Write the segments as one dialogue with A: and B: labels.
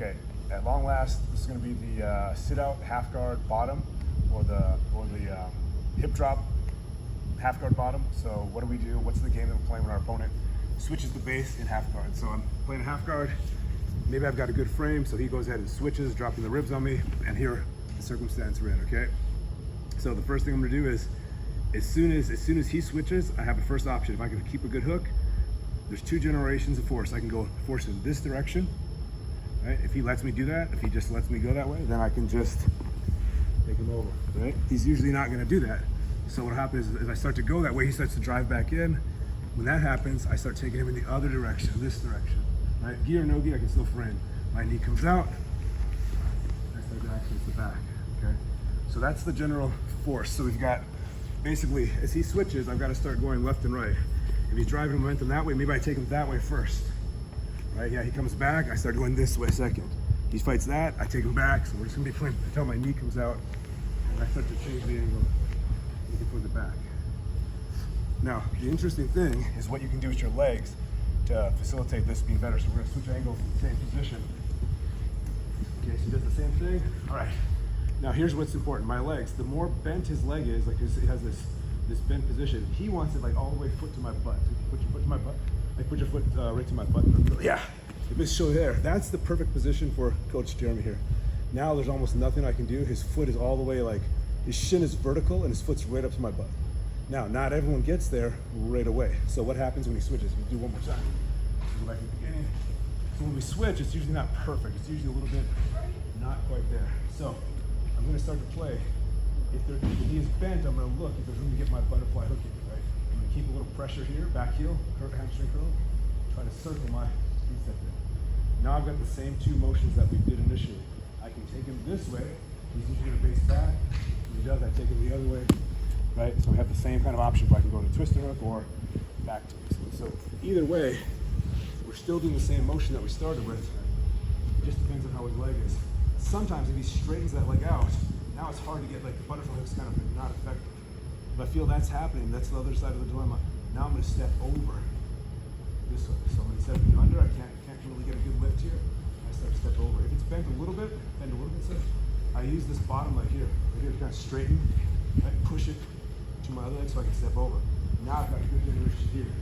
A: Okay, at long last, this is going to be the sit out half guard bottom, or the hip drop half guard bottom. So what do we do? What's the game that we're playing when our opponent switches the base in half guard? So I'm playing half guard. Maybe I've got a good frame, so he goes ahead and switches, dropping the ribs on me, and here the circumstance we're in. Okay. So the first thing I'm going to do is, as soon as he switches, I have a first option. If I can keep a good hook, there's 2 generations of force. I can go force in this direction, right? If he lets me do that, if he just lets me go that way, then I can just take him over, right? He's usually not gonna do that. So what happens is, as I start to go that way, he starts to drive back in. When that happens, I start taking him in the other direction, this direction, right? Gi or no gi, I can still frame. My knee comes out, I start to access the back, okay? So that's the general force. So we've got, basically, as he switches, I've got to start going left and right. If he's driving momentum that way, maybe I take him that way first, right? Yeah, he comes back, I start going this way second. He fights that, I take him back, so we're just gonna be playing until my knee comes out, and I start to change the angle, looking for the back. Now, the interesting thing is what you can do with your legs to facilitate this being better. So we're gonna switch angles in the same position. Okay, so he does the same thing. All right. Now here's what's important, my legs. The more bent his leg is, like it has this bent position, he wants it like all the way foot to my butt. Put your foot to my butt. Like put your foot right to my butt. Yeah, if it's show there, that's the perfect position for Coach Jeremy here. Now there's almost nothing I can do. His foot is all the way, like his shin is vertical and his foot's right up to my butt. Now, not everyone gets there right away. So what happens when he switches? We do one more time. Go back to the beginning. So when we switch, it's usually not perfect. It's usually a little bit not quite there. So I'm going to start to play. If the knee is bent, I'm going to look if there's room to get my butterfly hooking, right? I'm going to keep a little pressure here, back heel, curve, hamstring curl, try to circle my instep in. Now I've got the same 2 motions that we did initially. I can take him this way. He's usually going to base back. When he does, I take him the other way, right? So we have the same kind of option where I can go to twist and hook or back to it. So either way, we're still doing the same motion that we started with. It just depends on how his leg is. Sometimes if he straightens that leg out, now it's hard to get, like the butterfly hook's kind of not effective. If I feel that's happening, that's the other side of the dilemma. Now I'm going to step over this hook. So I'm going to step under. I can't really get a good lift here. I start to step over. If it's bent a little bit, so I use this bottom leg here. Right here to kind of straighten. I push it to my other leg so I can step over. Now I've got a good generation here.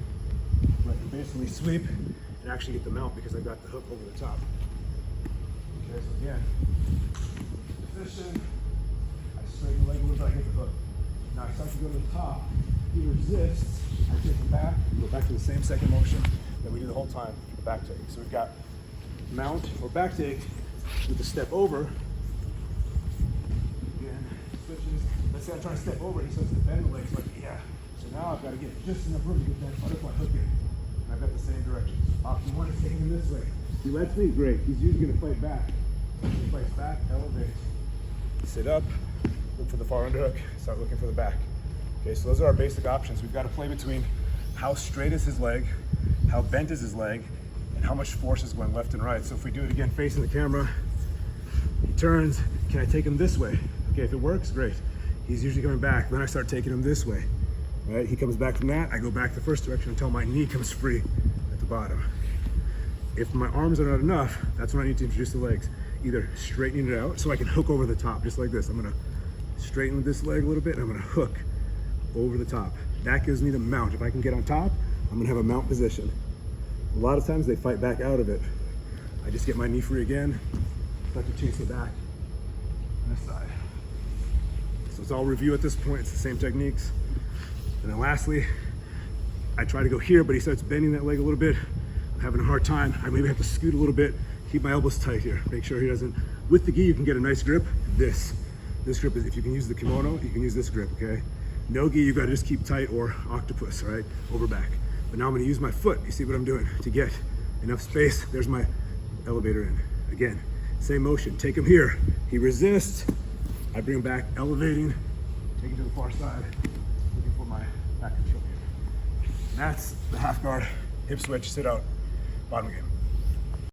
A: Where I can basically sweep and actually get the mount because I've got the hook over the top. Okay, so again, position, I straighten the leg a little bit, I get the hook. Now I start to go to the top, he resists, I take him back, go back to the same second motion that we do the whole time for the back take. So we've got mount or back take with the step over. Again, switches. Let's say I'm trying to step over, he starts to bend the legs like, yeah. So now I've got to get just enough room to get that butterfly hook in. And I've got the same direction. Option 1 is taking him this way. He lets me, great. He's usually going to fight back. He fights back, elevate. Sit up, look for the far underhook, start looking for the back. Okay, so those are our basic options. We've got to play between how straight is his leg, how bent is his leg, and how much force is going left and right. So if we do it again facing the camera, he turns, can I take him this way? Okay, if it works, great. He's usually coming back. Then I start taking him this way. Right? He comes back from that, I go back the first direction until my knee comes free at the bottom. If my arms are not enough, that's when I need to introduce the legs. Either straightening it out so I can hook over the top, just like this. I'm gonna straighten this leg a little bit and I'm gonna hook over the top. That gives me the mount. If I can get on top, I'm gonna have a mount position. A lot of times they fight back out of it. I just get my knee free again, start to chase it back on this side. So it's all review at this point, it's the same techniques. And then lastly, I try to go here, but he starts bending that leg a little bit. I'm having a hard time. I maybe have to scoot a little bit, keep my elbows tight here. Make sure he doesn't, with the gi, you can get a nice grip. This grip is, if you can use the kimono, you can use this grip, okay? No gi, you gotta just keep tight or octopus, right? Over back. But now I'm gonna use my foot. You see what I'm doing? To get enough space, there's my elevator in. Again, same motion, take him here. He resists, I bring him back, elevating, take him to the far side, looking for my back control here. And that's the half guard, hip switch, sit out, bottom game.